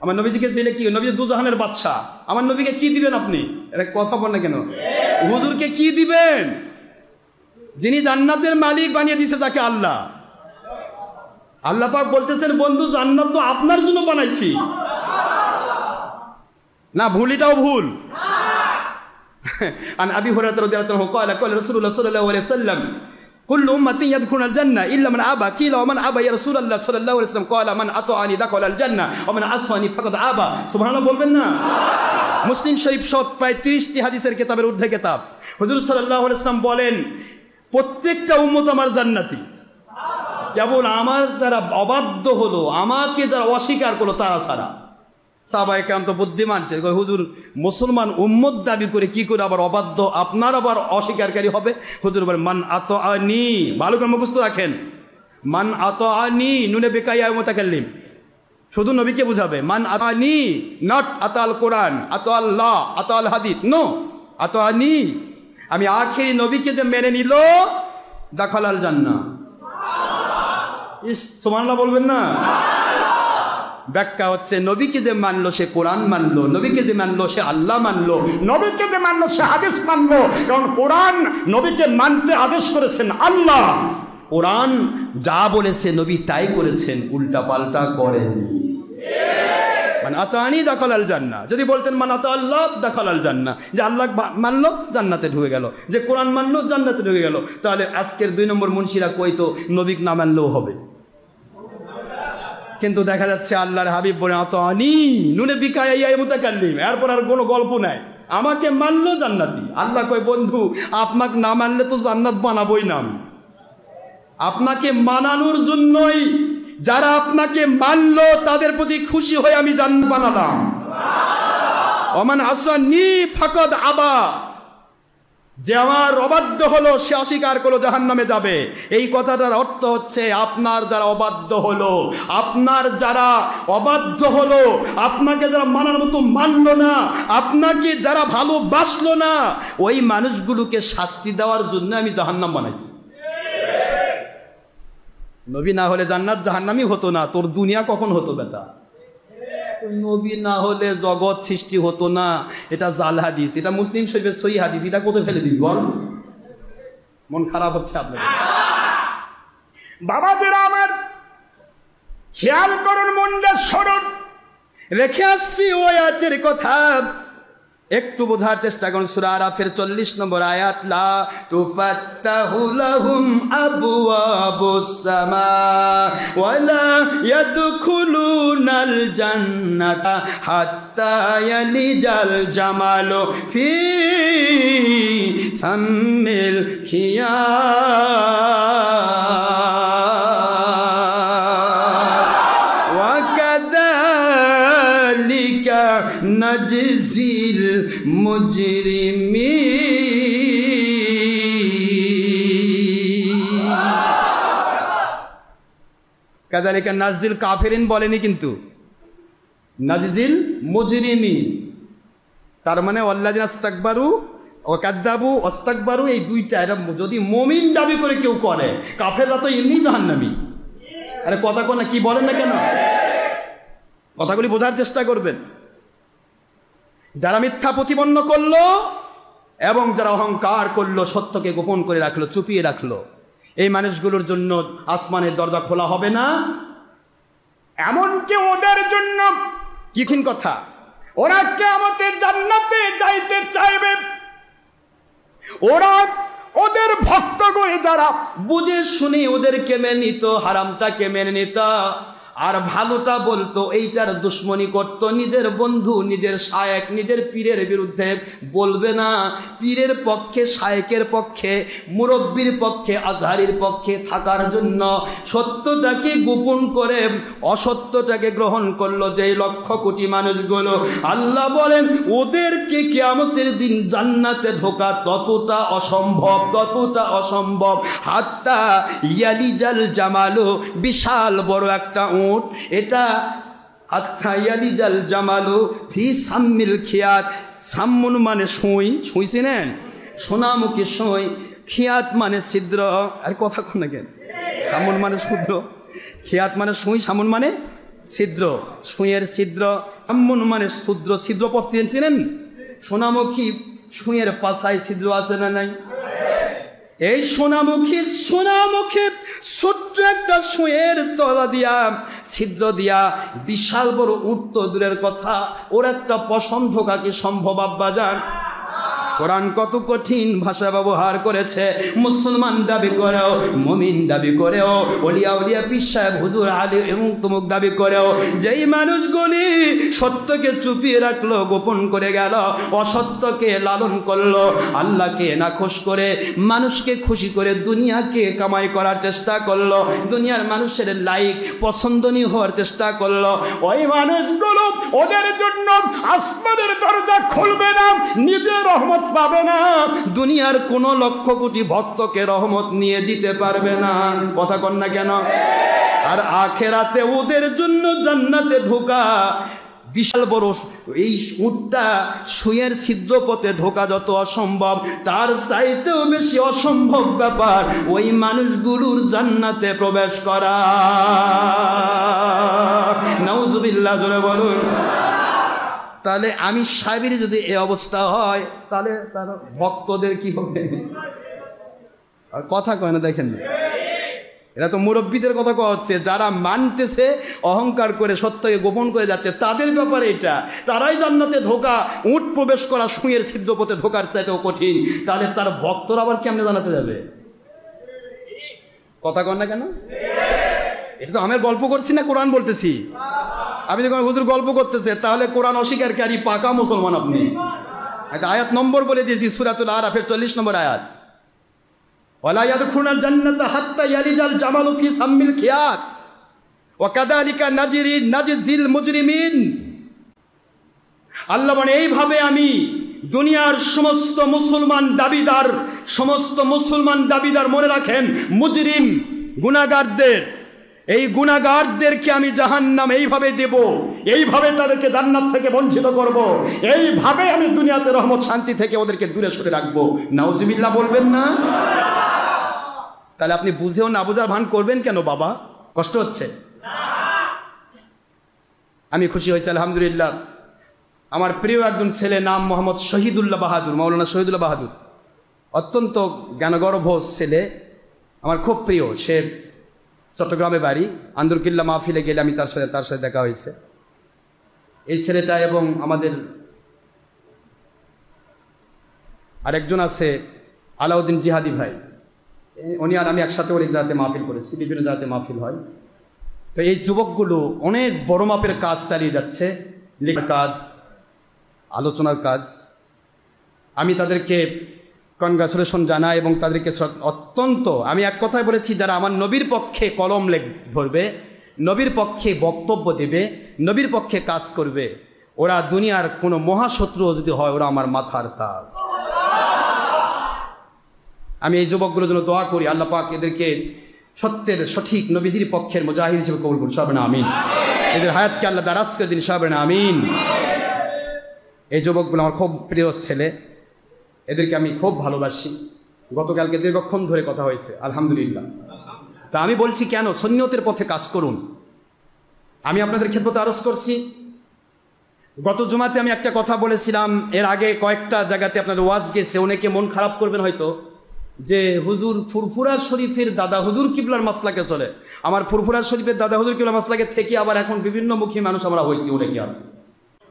আমার নবীজিকে দিলে কি? নবী দুজাহানের বাদশাহ, আমার নবীকে কি দিবেন আপনি? এটা কথা বল না কেন? হুজুরকে কি দিবেন? যিনি জান্নাতের মালিক বানিয়ে দিয়েছে যাকে আল্লাহ। আল্লাহ পাক বলতেছেন, বন্ধু জান্নাত তো আপনার জন্য বানাইছি না, ভুলিটাও ভুল। আন আবি হুরায়রা রাদিয়াল্লাহু আনহু قال قال رسول الله صلى الله عليه وسلم كل امتي يدخلون الجنه الا من ابى قيل ومن ابى يا رسول الله صلى الله عليه وسلم قال من اطاعني دخل الجنه ومن عصاني فقد ابى। সুবহানাল্লাহ বলবেন না? মুসলিম শরীফ সহ প্রায় 30টি হাদিসের কিতাবের ঊর্ধ্বে কিতাব। হুজুর সাল্লাল্লাহু আলাইহি ওয়াসাল্লাম বলেন, প্রত্যেকটা উম্মত আমার জান্নাতি, কেবল আমার যারা অবাধ্য হলো, আমাকে যারা অস্বীকার করলো তারা ছাড়া। সাহাবায়ে কেরাম তো বুদ্ধিমান ছিল, হুজুর মুসলমান উম্মত দাবি করে কি করে আবার অবাধ্য, আপনার আবার অস্বীকারী হবে? হুজুর বলেন, মান আতাআনি, ভালো করে মুখস্থ রাখেন, মান আতাআনি নুনে বেকাইয়া মুতাকাল্লিম, শুধু নবীকে বুঝাবে। মান আতাআনি, নট আতাল কোরআন, আতাল্লাহ, আতাল হাদিস, নো, আতাআনি, আমি আখেরি নবীকে যে মেনে নিল দাখালাল জান্নাহ। সুবহানাল্লাহ বলবেন না? ব্যাখ্যা হচ্ছে, নবীকে যে মানলো সে কোরআন মানলো, নবীকে যে মানলো সে আল্লাহ মানলো, নবীকে যে মানলো সে হাদিস মানলো। কারণ কোরআন নবীকে মানতে আদেশ করেছেন আল্লাহ, কোরআন যা বলেছে নবী তাই করেছেন, উল্টা পাল্টা করেননি। মানে আতানি দাখালাল জান্নাহ। যদি বলতেন মান আতা আল্লাহ দাখালাল জান্নাহ, যে আল্লাহ মানলো জান্নাতে ঢুকে গেল, যে কোরআন মানলো জান্নাতে ঢুকে গেল, তাহলে আজকের 2 নম্বর মুন্সিরা কইতো নবীকে না মানলেও হবে। কিন্তু দেখা যাচ্ছে আল্লাহর হাবিব বলে আতানি নুনে বিকাইয়া মুতাকাল্লিম, এরপর আর কোনো গল্প নাই, আমাকে মানলো জান্নাতি। আল্লাহ কয়, বন্ধু আপনাকে না মানলে তো জান্নাত বানাবোই না আমি, আপনাকে মানানোর জন্যই যারা আপনাকে মানলো তাদের প্রতি খুশি হয়ে আমি জান্নাত বানালাম। ওমান আসানি ফাকাদ আবা, যে আমার অবাধ্য হলো সে অস্বীকার করলো জাহান্নামে যাবে। এই কথাটার অর্থ হচ্ছে, আপনার যারা অবাধ্য হলো, আপনার যারা অবাধ্য হলো, আপনাকে যারা মানার মতো মানলো না, আপনাকে যারা ভালোবাসলো না, ওই মানুষগুলোকে শাস্তি দেওয়ার জন্য আমি জাহান্নাম বানাইছি। নবী না হলে জান্নাত জাহান্নামই হতো না। তোর দুনিয়া কখন হতো বেটা? নবী না হলে জগৎ সৃষ্টি হতো না। এটা জাল হাদিস, এটা মুসলিম শরীফের সহিহ হাদিস। এটা কোথায় ফেলে দিবি বল? মন খারাপ হচ্ছে আপনার। বাবাজিরা আমার, খেয়াল করুন, মনটা সরল রেখে আসছি ওই আয়াতের কথা, একটু বোঝার চেষ্টা করুন। সূরা আরাফের 40 নম্বর আয়াত, লা তুফাত্তাহু লাহুম আবওয়াবুস সামা ওয়ালা ইয়াদখুলুনাল জান্নাতা হাত্তা ইয়ালিজাল জামালু ফি সাম্মিল খিয়াত ওয়া কাযালিকা নাজিল মুজরিমিন। কাযালিকা নাজিল কাফিরিন বলেনি, কিন্তু নাজিল মুজরিমিন, তার মানে ওয়াল্লাযিনা ইস্তাকবারু ওয়া কাযযাবু ওয়াস্তাকবারু, এই দুইটা। এটা যদি মুমিন দাবি করে কেউ করে, কাফেররা তো এমনি জাহান্নামী। আরে কথা কোন কি বলেন না কেন? কথাগুলি বোঝার চেষ্টা করবেন। যারা মিথ্যা প্রতিপন্ন করলো এবং যারা অহংকার করলো, সত্যকে গোপন করে রাখলো, চুপিয়ে রাখলো, এই মানুষগুলোর জন্য আসমানের দরজা খোলা হবে না। এমনকি ওদের জন্য কঠিন কথা, ওরা কিয়ামতে জান্নাতে যাইতে চাইবে। ওরা ওদের ভক্তগণ যারা বুঝে শুনে ওদেরকে মেনে নিত, হারামটাকে মেনে নিত, আর ভালোটা বলতো, এইটার দুশ্মনী করত, নিজের বন্ধু, নিজের শায়েক, নিজের পীরের বিরুদ্ধে বলবে না। পীরের পক্ষে, শায়েকের পক্ষে, মুরব্বির পক্ষে, আজহারির পক্ষে থাকার জন্য সত্যটাকে গোপন করে অসত্যটাকে গ্রহণ করলো যে লক্ষ কোটি মানুষগুলো, আল্লাহ বলেন ওদেরকে কিয়ামতের দিন জান্নাতে ঢোকা ততটা অসম্ভব, ততটা অসম্ভব। হাত্তা ইয়ালিজাল জামালু, বিশাল বড় একটা উট, এটা হাত্তা ইয়ালিজাল জামালু ফি সাম্মিল খিয়াত। সাম্মুন মানে সুই, সুই চিনেন? সোনামুখী সুই। খিয়াত মানে ছিদ্র। আর কথা কোন না কেন? সামুন মানে শুদ্র, খিয়াত মানে সুই, সামুন মানে ছিদ্র, সুঁয়ের ছিদ্র, ব্রাহ্মণ মানে শূদ্র, ছিদ্র পড়তে ছিলেন। সোনামুখী সুঁয়ের পাশায় ছিদ্র আছে না নাই? এই সোনামুখী ছোট্ট একটা সুঁয়ের তলা দিয়া ছিদ্র দিয়া বিশাল বড় উট তো দূরের কথা, ওর একটা পছন্দ কাকে সম্ভব আব্বাজান? কোরআন কত কঠিন ভাষা ব্যবহার করেছে। মুসলমান দাবি করেও, মুমিন দাবি করেও, ওলিয়া উলিয়া পীর সাহেব হুজুর আলী এবং তুমুক দাবি করেও যেই মানুষগুলি সত্যকে চুপিয়ে রাখলো, গোপন করে গেল, অসত্যকে লালন করলো, আল্লাহকে নাখোশ করে মানুষকে খুশি করে দুনিয়াকে কামাই করার চেষ্টা করলো, দুনিয়ার মানুষের লাইক পছন্দনীয় হওয়ার চেষ্টা করলো, ওই মানুষগুলো ওদের জন্য আসমানের দরজা খুলবে না, নিজের রহমত পাবে না, দুনিয়ার কোন লক্ষ কোটি ভক্তকে রহমত নিয়ে দিতে পারবে না। কথা কন না কেন? আর আখেরাতে ওদের জন্য জান্নাতে ঢোকা বিশাল বড় এই উটটা সুঁয়ের ছিদ্র পথে ঢোকা যত অসম্ভব, তার চাইতেও বেশি অসম্ভব ব্যাপার ওই মানুষগুলোর জান্নাতে প্রবেশ করা। নাউজুবিল্লাহ, জোরে বলুন। তাহলে আমি সাহেবের যদি এই অবস্থা হয়, তাহলে তার ভক্তদের কি হবে? কথা কয় না, দেখেন না, এরা তো মুরব্বীদের কথা কওয়া হচ্ছে, যারা মানতেছে, অহংকার করে সত্যকে গোপন করে যাচ্ছে, তাদের ব্যাপারে এটা। তারাই জান্নাতে ঢোকা, উট প্রবেশ করা সুঁয়ের ছিদ্রপথে ঢোকার চাইতেও কঠিন, তাহলে তার ভক্তরা আবার কেমনে জানাতে যাবে? কথা কন না কেন? এটা তো আমি গল্প করছি না, কোরআন বলতেছি। আপনি যখন হুজুর গল্প করতেছে, তাহলে কোরআন অস্বীকারী পাকা মুসলমান আপনি। আয়াত নম্বর বলে দিয়েছি, সূরাতুল আরাফের 40 নম্বর আয়াত, ওয়ালা ইয়াদখুলুনাল জান্নাতা হাত্তা ইয়ালিজাল জামালু ফি সাম্মিল খিয়াত ওয়া কাযালিকা নাজিজিল মুজরিমিন। আল্লাহ বলেন, এইভাবে আমি দুনিয়ার সমস্ত মুসলমান দাবিদার মনে রাখেন, মুজরিম গুনাহগারদের, এই গুনাহগারদেরকে আমি জাহান্নাম এইভাবে দেব, এইভাবে তাদেরকে জান্নাত থেকে বঞ্চিত করব, এইভাবে আমি দুনিয়াতে রহমত শান্তি থেকে ওদেরকে দূরে সরে রাখবো। নাউজুবিল্লাহ বলবেন না? তাহলে আপনি বুঝেও না বুঝার ভান করবেন কেন বাবা? কষ্ট হচ্ছে? আমি খুশি হয়েছি আলহামদুলিল্লাহ। আমার প্রিয় একজন ছেলে, নাম মোহাম্মদ শহীদুল্লাহ বাহাদুর, মাওলানা শহীদুল্লাহ বাহাদুর, অত্যন্ত জ্ঞানগর্ভ ছেলে, আমার খুব প্রিয়। সে চট্টগ্রামে বাড়ি, আন্দরকিল্লা মাহফিলে গেলে আমি তার সাথে দেখা হয়েছে। এই ছেলেটা এবং আমাদের আরেকজন আছে আলাউদ্দিন জিহাদি ভাই, উনি আর আমি একসাথে ওই জায়গাতে মাহফিল করেছি, বিভিন্ন জায়গাতে মাহফিল হয়। তো এই যুবকগুলো অনেক বড় মাপের কাজ চালিয়ে যাচ্ছে, লেখার কাজ, আলোচনার কাজ। আমি তাদেরকে কনগ্রাচুলেশন জানাই এবং তাদেরকে অত্যন্ত, আমি এক কথায় বলেছি, যারা আমার নবীর পক্ষে কলম ধরবে, নবীর পক্ষে বক্তব্য দেবে, নবীর পক্ষে কাজ করবে, ওরা দুনিয়ার কোনো মহাশত্রু যদি হয়, ওরা আমার মাথার তাজ। আমি এই যুবকগুলোর জন্য দোয়া করি, আল্লাহ পাক এদেরকে সত্যের সঠিক নবীজির পক্ষের মুজাহিদ হিসেবে কবুল করুন, সবাই না আমিন। এদের হায়াতকে আল্লাহ দারাজ করে দিন, সবাই না আমিন। এই যুবকগুলো আমার খুব প্রিয় ছেলে, এদেরকে আমি খুব ভালোবাসি। গতকালকে দীর্ঘক্ষণ ধরে কথা হয়েছে আলহামদুলিল্লাহ। তা আমি বলছি কেন, সুন্নতের পথে কাজ করুন। আমি আপনাদের খেদমতে আরজ করছি, গত জুমাতে আমি একটা কথা বলেছিলাম, এর আগে কয়েকটা জায়গাতে আপনাদের ওয়াজ গেছে, অনেকে মন খারাপ করবেন হয়তো, যে হুজুর ফুরফুরা শরীফের দাদা হুজুর কিবলার মাসলাকে চলে। আমার ফুরফুরা শরীফের দাদা হুজুর কিবলার মাসলাকে থেকে আবার এখন বিভিন্ন মুখী মানুষ আমরা হয়েছি, অনেকে আছে,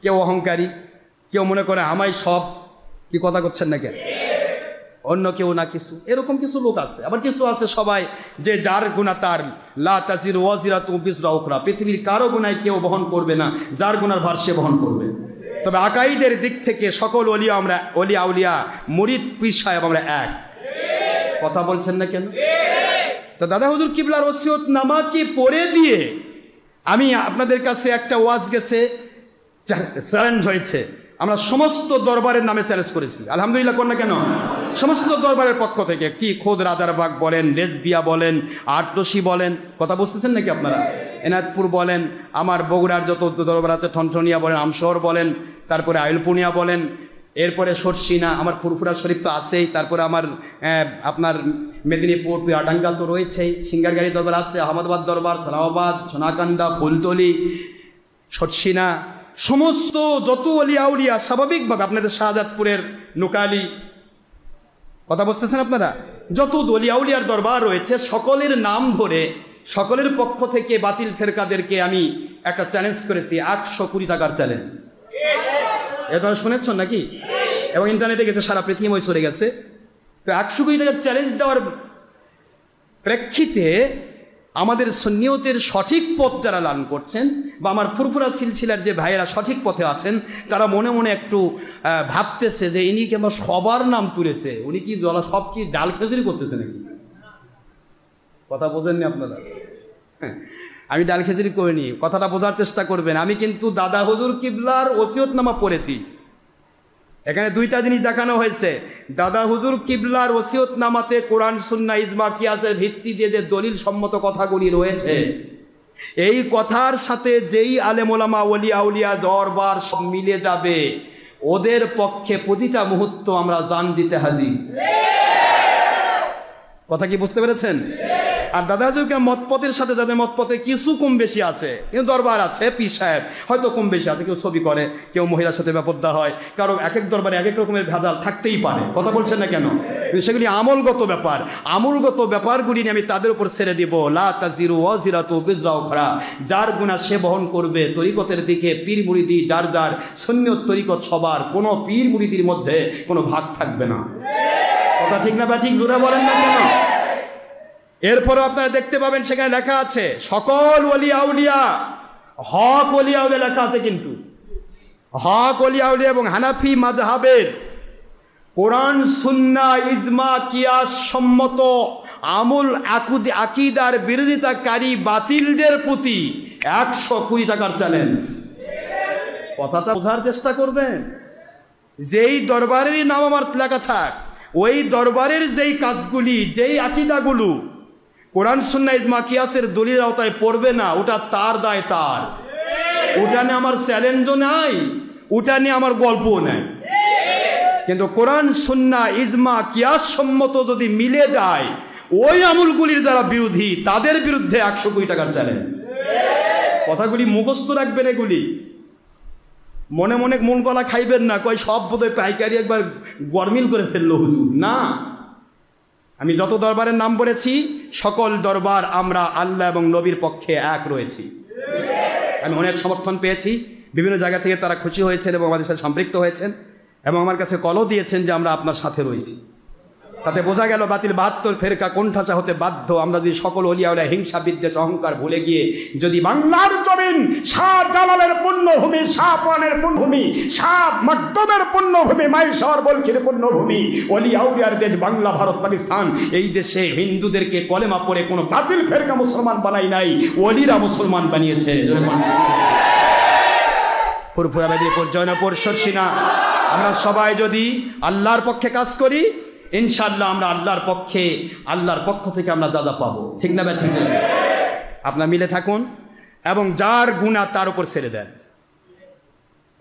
কেউ অহংকারী, কেউ মনে করে আমায় সব, কি কথা করছেন না কেন, অন্য কেউ না কিছু, এরকম কিছু লোক আছে। আবার কিছু আছে সবাই যে যার গুনাহ তার, লা তাজিরু ওয়াজিরাতুন বিজরা উখরা, পৃথিবীর কারো গুনাহ কেউ বহন করবে না, যার গুনার ভার সে বহন করবে। তবে আকাইদের দিক থেকে সকল ওলিয়া আউলিয়া মুরিদ পীর সাহেব আমরা এক। কথা বলছেন না কেন? তো দাদা হুজুর কিবলার ওসিয়ত নামাকে পড়ে দিয়ে আমি আপনাদের কাছে একটা ওয়াজ গেছে, চ্যালেঞ্জ হয়েছে, আমরা সমস্ত দরবারের নামে চ্যালেঞ্জ করেছি আলহামদুলিল্লাহ। কোন না কেন, সমস্ত দরবারের পক্ষ থেকে, কি খোদ রাজারবাগ বলেন, রেজবিয়া বলেন, আটরশি বলেন, কথা বুঝতেছেন নাকি আপনারা, এনায়তপুর বলেন, আমার বগুড়ার যত দরবার আছে, ঠনঠনিয়া বলেন, আমশহর বলেন, তারপরে আইলপুনিয়া বলেন, এরপরে সরসিনা, আমার ফুরফুরা শরীফ তো আছেই, তারপরে আমার আপনার মেদিনীপুর, পিয়াডাঙ্গা তো রয়েছেই, সিঙ্গারগাড়ি দরবার আছে, আহমদাবাদ দরবার, সালামাবাদ, সোনাকান্দা, ফুলতলি, ছটসিনা, সমস্ত যত অলিয়া উলিয়া স্বাভাবিকভাবে আপনাদের শাহজাদপুরের নোকালি, কথা বুঝতেছেন আপনারা, যত অলিয়া উলিয়ার দরবার রয়েছে সকলের নাম ধরে সকলের পক্ষ থেকে বাতিল ফেরকাদেরকে আমি একটা চ্যালেঞ্জ করেছি, 120 টাকার চ্যালেঞ্জ। এবার শুনেছেন নাকি? এবং ইন্টারনেটে গেছে, সারা পৃথিবী চলে গেছে। তো 120 টাকার চ্যালেঞ্জ দেওয়ার প্রেক্ষিতে আমাদের সুন্নিয়তের সঠিক পথ যারা লান করছেন, বা আমার ফুরফুরা সিলসিলার যে ভাইয়েরা সঠিক পথে আছেন, তারা মনে মনে একটু ভাবতেছে যে ইনি কেন সবার নাম তুলেছে, উনি কি সব কি ডাল খেজুরি করতেছে নাকি? কথা বোঝেননি আপনারা? আমি ডাল খেজুরি করিনি, কথাটা বোঝার চেষ্টা করবেন। আমি কিন্তু দাদা হুজুর কিবলার ওসিয়তনামা পড়েছি। এখানে দুইটা জিনিস দেখানো হয়েছে। দাদা হুজুর কিবলার ওসিয়তনামাতে কোরআন সুন্নাহ ইজমা কিয়াসের ভিত্তি দিয়ে যে দলিল সম্মত কথাগুলি রয়েছে, এই কথার সাথে যেই আলেম ওলামা ওলিয়া উলিয়া দরবার সব মিলে যাবে, ওদের পক্ষে প্রতিটা মুহূর্ত আমরা জান দিতে হাজির। কথা কি বুঝতে পেরেছেন? আর দাদা হুজুরকে মতপথের সাথে যাদের মতপথে কিছু কম বেশি আছে, কিন্তু দরবার আছে, পীর সাহেব হয়তো কম বেশি আছে, কেউ ছবি করে, কেউ মহিলার সাথে ব্যাপারটা হয়, কারো এক এক দরবারে এক এক রকমের ভেদাল থাকতেই পারে। কথা বলছেন না কেন? সেগুলি আমলগত ব্যাপার। আমলগত ব্যাপারগুলি নিয়ে আমি তাদের উপর ছেড়ে দিব। লা তাজিরু ওয়াজিরাতু বিজরা উখরা, যার গুনাহ সে বহন করবে। তরিকতের দিকে পীর মুরিদি যার যার, সুন্নিয়ত তরিকত সবার, কোনো পীর মুরিদির মধ্যে কোনো ভাগ থাকবে না। কথা ঠিক না বা ঠিক জোরে বলেন না কেন? এরপরে আপনারা দেখতে পাবেন সেখানে লেখা আছে সকল ওলিয়া উলিয়া, হক ওলিয়া উলিয়া লেখা আছে, কিন্তু হক ওলিয়া উলিয়া এবং হানাফি মাযহাবের কোরআন সুন্নাহ ইজমা কিয়াস সম্মত আমল আকীদার বিরোধিতাকারী বাতিলদের প্রতি 120 টাকার চ্যালেঞ্জ। কথাটা বোঝার চেষ্টা করবেন। যেই দরবারেরই নাম আমার লেখা থাক, ওই দরবারের যেই কাজগুলি, যেই আকীদাগুলো কোরআন সুন্নাহ ইজমা কিয়াসের দলিল আওতায় পড়বে না, ওটা তার দায় তার। ওটা নিয়ে আমার চ্যালেঞ্জও নাই, ওটা নিয়ে আমার গল্পও নাই। কিন্তু কোরআন সুন্নাহ ইজমা কিয়াস সম্মত যদি মিলে যায়, ওই আমলগুলির যারা বিরোধী তাদের বিরুদ্ধে 120 টাকার চ্যালেঞ্জ। কথাগুলি মুখস্থ রাখবেন। এগুলি মনে মনে মন গলা খাইবেন না, কয় সব বোধহয় পাইকারি একবার গরমিল করে ফেললো হুজুর। না, আমি যত দরবারের নাম বলেছি, সকল দরবার আমরা আল্লাহ এবং নবীর পক্ষে এক রয়েছি। আমি অনেক সমর্থন পেয়েছি, বিভিন্ন জায়গা থেকে তারা খুশি হয়েছেন এবং আমাদের সাথে সম্পৃক্ত হয়েছেন এবং আমার কাছে কলও দিয়েছেন যে আমরা আপনার সাথে রয়েছি। তাতে বোঝা গেল বাতিল 72 ফেরকা কোণঠাসা হতে বাধ্য। আমরা যদি সকল ওলিয়া উলিয়া হিংসা বিদ্বেষ অহংকার ভুলে গিয়ে যদি বাংলার জমিন শাহ জালালের পুণ্যভূমি, শাহ পুরাণের পুণ্যভূমি, শাহ মাকদুমের পুণ্যভূমি, মাইশর বলখির পুণ্যভূমি, ওলিয়া উলিয়ার দেশ বাংলা, ভারত, পাকিস্তান, এই দেশে হিন্দুদেরকে কলেমা পড়ে কোনো বাতিল ফেরকা মুসলমান বানাই নাই, ওলিরা মুসলমান বানিয়েছে। ফুরফুরা, মেদিনীপুর, জয়নপুর, শর্ষিনা, আমরা সবাই যদি আল্লাহর পক্ষে কাজ করি, ইনশাআল্লাহ আমরা আল্লাহর পক্ষে, আল্লাহর পক্ষ থেকে আমরা যা যা পাবো। ঠিক না ভাই? ঠিক না? আপনারা মিলে থাকুন এবং যার গুনাহ তার উপর ছেড়ে দেন।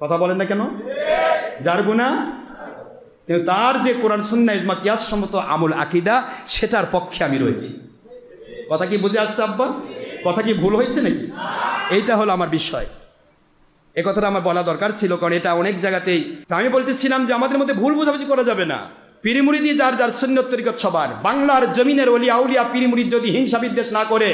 কথা বলেন না কেন? যার গুনাহ, কিন্তু তার যে কোরআন সুন্নাহ ইজমা কিয়াস সম্মত আমল আকীদা, সেটার পক্ষে আমি রয়েছি। কথা কি বুঝে আসছে আব্বা? কথা কি ভুল হয়েছে নাকি? এইটা হলো আমার বিষয়। এ কথাটা আমার বলা দরকার ছিল, কারণ এটা অনেক জায়গাতেই আমি বলতেছিলাম যে আমাদের মধ্যে ভুল বোঝাবুঝি করা যাবে না। পীর মুরিদি যার যার সুন্নত তরিকত সবার, বাংলার জমিনের ওলিয়া উলিয়া পীর মুরিদ যদি হিংসা বিদ্বেষ না করে,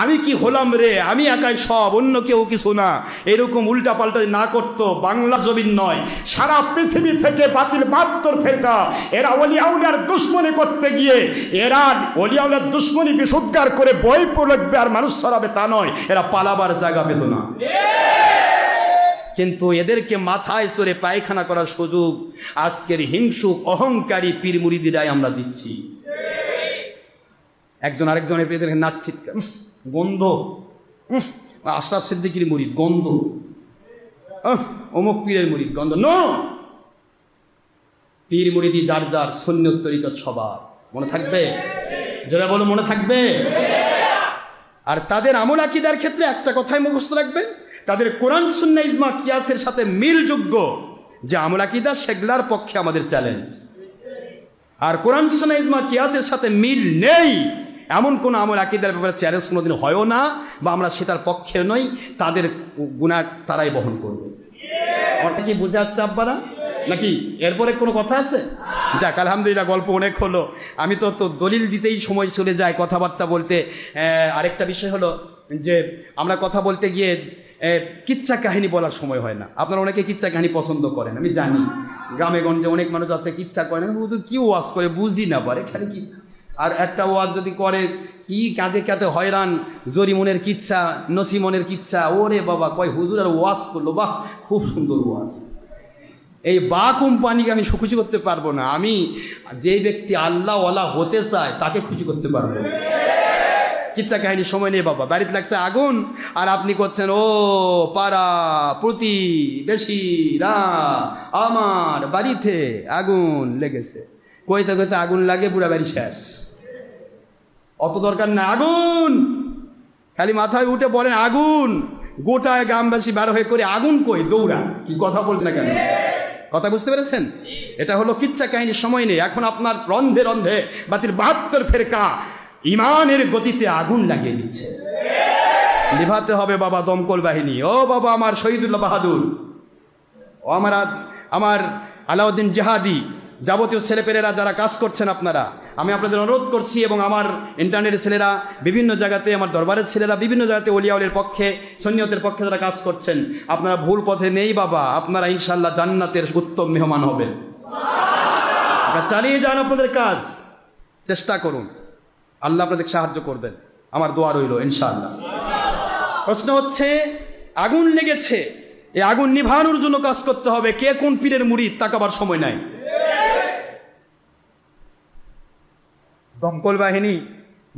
আমি কি হলাম রে, আমি একাই সব, অন্য কেউ কিছু না, এরকম উল্টা পাল্টা না করতো, বাংলা জমিন নয়, সারা পৃথিবী থেকে বাতিল 72 ফেরকা এরা ওলিয়া উলিয়ার দুশ্মনী করতে গিয়ে, এরা ওলিয়া উলিয়ার দুশ্মনী বিশুদ্ধার করে বই পড়বে আর মানুষ ছড়াবে তা নয়, এরা পালাবার জায়গা পেত না। কিন্তু এদেরকে মাথায় চড়ে পায়খানা করার সুযোগ আজকের হিংসুক অহংকারী পীর মুরিদিরাই আমরা দিচ্ছি। একজন আরেকজনের পেয়ে নাচ ছিটকা, গন্ধ, আশরাফ সিদ্দিকীর মুরিদ, গন্ধ, অমুক পীরের মুরিদ, গন্ধ। নো, পীর মুরিদি যার যার, সুন্নত তরিকত সবার। মনে থাকবে? যারা বলো মনে থাকবে। আর তাদের আমল আকীদার ক্ষেত্রে একটা কথাই মুখস্থ রাখবেন, তাদের কোরআন সুন্নাহ ইজমা কিয়াসের সাথে মিলযোগ্য যে আমল আকীদা, সেগুলার পক্ষে আমাদের চ্যালেঞ্জ। আর কোরআন সুন্নাহ ইজমা কিয়াসের সাথে মিল নেই এমন কোন আমল আকীদার ব্যাপারে চ্যালেঞ্জ কোনোদিন হয়ও না, বা আমরা সেটার পক্ষে নই, তাদের গুনাহ তারাই বহন করবে। আমার কি বুঝে আসছে আব্বারা নাকি এরপরে কোনো কথা আছে? যাক, আলহামদুলিল্লাহ, গল্প অনেক হলো। আমি তো দলিল দিতেই সময় চলে যায় কথাবার্তা বলতে। আরেকটা বিষয় হলো যে আমরা কথা বলতে গিয়ে কিচ্ছা কাহিনী বলার সময় হয় না। আপনারা অনেকে কিচ্ছা কাহিনী পছন্দ করেন, আমি জানি। গ্রামে গঞ্জে অনেক মানুষ আছে কিচ্ছা করে না, কি ওয়াজ করে বুঝি না পারে খালি কি। আর একটা ওয়াজ যদি করে কি কাঁদে কাঁদে হয়রান, জরিমনের কিচ্ছা, নসিমনের কিচ্ছা, ওরে বাবা কয় হুজুর আর ওয়াজ করলো, বাহ খুব সুন্দর ওয়াজ। এই বা কোম্পানিকে আমি খুশি করতে পারবো না। আমি যে ব্যক্তি আল্লাহ ওয়ালা হতে চায় তাকে খুশি করতে পারবো। কিচ্ছা কাহিনী সময় নেই বাবা, বাড়িতে লাগছে আগুন আর আপনি করছেন ও পাড়া প্রতিবেশীরা আমার বাড়িতে আগুন লেগেছে, কইতে কইতে আগুন লাগে পুরা বাড়ি শেষ। অত দরকার না আগুন, খালি মাথায় উঠে পড়েন আগুন, গোটায় গ্রামবাসী বার হয়ে করে আগুন কই দৌড়া। কি কথা বলছেন না কেন? কথা বুঝতে পেরেছেন? এটা হলো কিচ্ছা কাহিনীর সময় নেই। এখন আপনার রন্ধে রন্ধে বাতিল 72 ফেরকা ইমানের গতিতে আগুন লাগিয়ে দিচ্ছে। নিভাতে হবে বাবা দমকল বাহিনী। ও বাবা আমার শহীদুল্লাহ বাহাদুর, ও আমার আলাউদ্দিন জিহাদি, যাবতীয় ছেলেপেলেরা যারা কাজ করছেন আপনারা, আমি আপনাদের অনুরোধ করছি, এবং আমার ইন্টারনেটের ছেলেরা বিভিন্ন জায়গাতে, আমার দরবারের ছেলেরা বিভিন্ন জায়গাতে ওলিয়াউলের পক্ষে, সুন্নিয়তের পক্ষে যারা কাজ করছেন, আপনারা ভুল পথে নেই বাবা। আপনারা ইনশাআল্লাহ জান্নাতের উত্তম মেহমান হবেন। আপনারা চালিয়ে যান আপনাদের কাজ, চেষ্টা করুন, আল্লাহ আপনাদের সাহায্য করবেন। আমার দোয়া রইল ইনশাআল্লাহ। প্রশ্ন হচ্ছে আগুন লেগেছে, এই আগুন নিভানোর জন্য কাজ করতে হবে। কে কোন পীরের মুরিদ তাকাবার সময় নাই। দমকল বাহিনী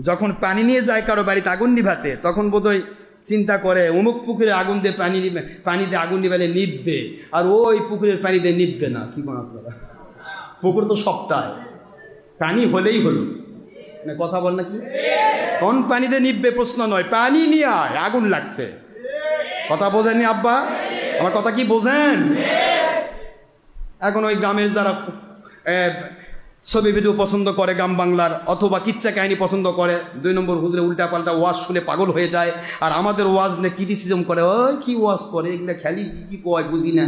যখন পানি নিয়ে যায় কারো বাড়িতে আগুন নিভাতে, তখন বোধহয় চিন্তা করে অমুক পুকুরে আগুন দিয়ে পানি দিয়ে আগুন নিভালে নিববে, আর ওই পুকুরের পানি দিয়ে নিববে না। কি কোন আপনারা, পুকুর তো সপ্তাহে পানি হলেই হলো না, কথা বল না কি? কোন পানিতে নিববে প্রশ্ন নয়, পানি নিয়ে আয়, আগুন লাগছে। কথা বোঝেননি আব্বা? আমার কথা কি বোঝেন? এখন ওই গ্রামের যারা ছবি ভিডিও পছন্দ করে গ্রাম বাংলার, অথবা কিচ্ছা কাহিনী পছন্দ করে, 2 নম্বর হুজুরে উল্টা পাল্টা ওয়াজ শুনে পাগল হয়ে যায়, আর আমাদের ওয়াজ নিয়ে ক্রিটিসিজম করে, ওই কি ওয়াজ করে, এগুলো খেলি কি কয় বুঝি না।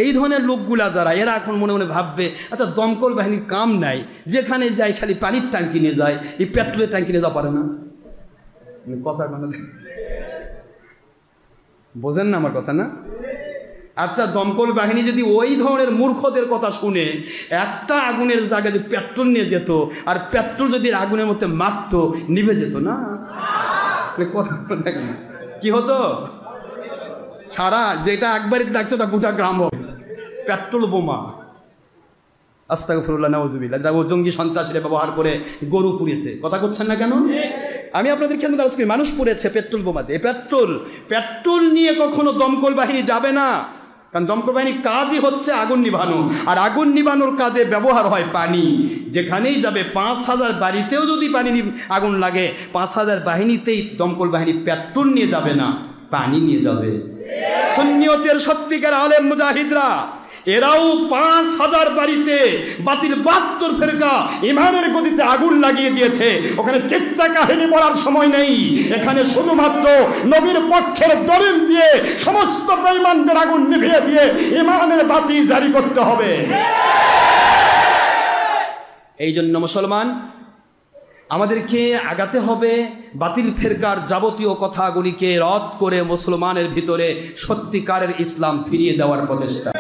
এই ধরনের লোকগুলা যারা, এরা এখন মনে মনে ভাববে আচ্ছা দমকল বাহিনীর কাম নাই, যেখানে যায় খালি পানির ট্যাঙ্কি নিয়ে যায়, এই পেট্রোলের ট্যাঙ্কি নিয়ে যাওয়া পারে না। কথা বোঝেন না আমার কথা না? আচ্ছা দমকল বাহিনী যদি ওই ধরনের মূর্খদের কথা শুনে একটা আগুনের জায়গায় যদি পেট্রোল নিয়ে যেত, আর পেট্রোল যদি আগুনের মধ্যে মারত, নিভে যেত না? কথা দেখেন না কি হতো? সারা যেটা একবারই লাগছে ওটা গোটা গ্রাম হবে পেট্রোল বোমা। আস্তাগফিরুল্লাহ, নাউজুবিল্লাহ। ও জঙ্গি সন্ত্রাসীরা ব্যবহার করে গরু পুড়িয়েছে। কথা করছেন না কেন? আমি আপনাদের ক্ষেত্রে আলোচনা করি, মানুষ পুড়েছে পেট্রোল বোমা দিয়ে। পেট্রোল নিয়ে কখনো দমকল বাহিনী যাবে না, কারণ দমকল বাহিনীর কাজই হচ্ছে আগুন নিভানো, আর আগুন নিভানোর কাজে ব্যবহার হয় পানি। যেখানেই যাবে 5000 বাড়িতেও যদি আগুন লাগে, 5000 বাহিনীতেই দমকল বাহিনী পেট্রোল নিয়ে যাবে না, পানি নিয়ে যাবে। সুন্নিয়তের সত্যিকার আলেম মুজাহিদরা, এরাও 5000 বাড়িতে বাতিল 72 ফেরকা ইমানের গতিতে আগুন লাগিয়ে দিয়েছে। ওখানে কিচ্ছা কাহিনী বলার সময় নেই, এখানে শুধুমাত্র নবীর পক্ষের দলিল দিয়ে সমস্ত বেঈমানদের আগুন নিভিয়ে দিয়ে ইমানের বাতি জারি করতে হবে। এই জন্য মুসলমান আমাদেরকে আগাতে হবে বাতিল ফেরকার যাবতীয় কথাগুলিকে রদ করে মুসলমানের ভিতরে সত্যিকারের ইসলাম ফিরিয়ে দেওয়ার প্রচেষ্টা।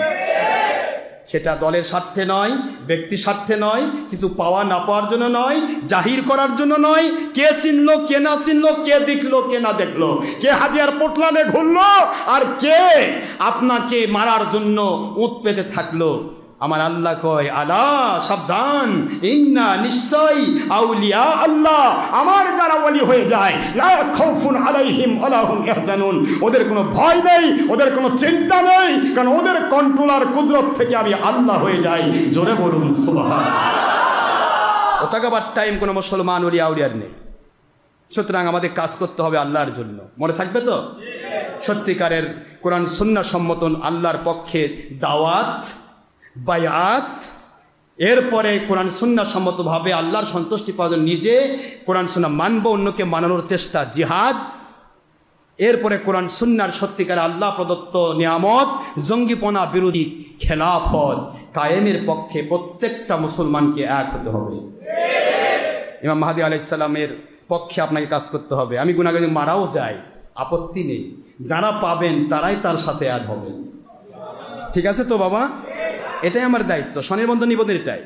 সেটা দলের স্বার্থে নয়, ব্যক্তি স্বার্থে নয়, কিছু পাওয়া না পাওয়ার জন্য নয়, জাহির করার জন্য নয়, কে চিনলো কে না চিনলো, কে দেখলো কে না দেখলো, কে হাতিয়ার পোটলানে ঘুরলো আর কে আপনাকে মারার জন্য উৎ পেতে থাকলো। আমার আল্লাহ কয় আলা সাবধান, ইন্না নিশ্চয় আউলিয়া আল্লাহ, আমার যারা ওলি হয়ে যায়, লা খাউফুন আলাইহিম ওয়ালা হুম ইয়াহজানুন, ওদের কোনো ভয় নেই, ওদের কোনো চিন্তা নেই, কারণ ওদের কন্ট্রোল আর কুদরত থেকে আমি আল্লাহ হয়ে যাই। জোরে বলুন সুবহানাল্লাহ। ওতাকাবার টাইম কোনো মুসলমান ওলি আউলিয়ার নেই। সুতরাং আমাদের কাজ করতে হবে আল্লাহর জন্য। মনে থাকবে তো? সত্যিকারের কোরআন সুন্নাহ সম্মত আল্লাহর পক্ষে দাওয়াত, বায়াত, এরপরে কোরআন সুন্নাহ সম্মতভাবে আল্লাহর সন্তুষ্টি পাওয়ার জন্য নিজে কোরআন সুন্নাহ মানব, অন্যকে মানানোর চেষ্টা জিহাদ। এরপরে কোরআন সুন্নাহর সত্যিকার আল্লাহ প্রদত্ত নিয়ামত জঙ্গিপনা বিরোধী খেলাফত কায়েমের পক্ষে প্রত্যেকটা মুসলমানকে এক হতে হবে। ইমাম মাহদী আলাইহিস সালামের পক্ষে আপনাকে কাজ করতে হবে। আমি গুনাহগার যদি মারাও যাই আপত্তি নেই, যারা পাবেন তারাই তার সাথে এক হবেন। ঠিক আছে তো বাবা, এটাই আমার দায়িত্ব, স্বনির্বন্ধ নিবেদন এটাই।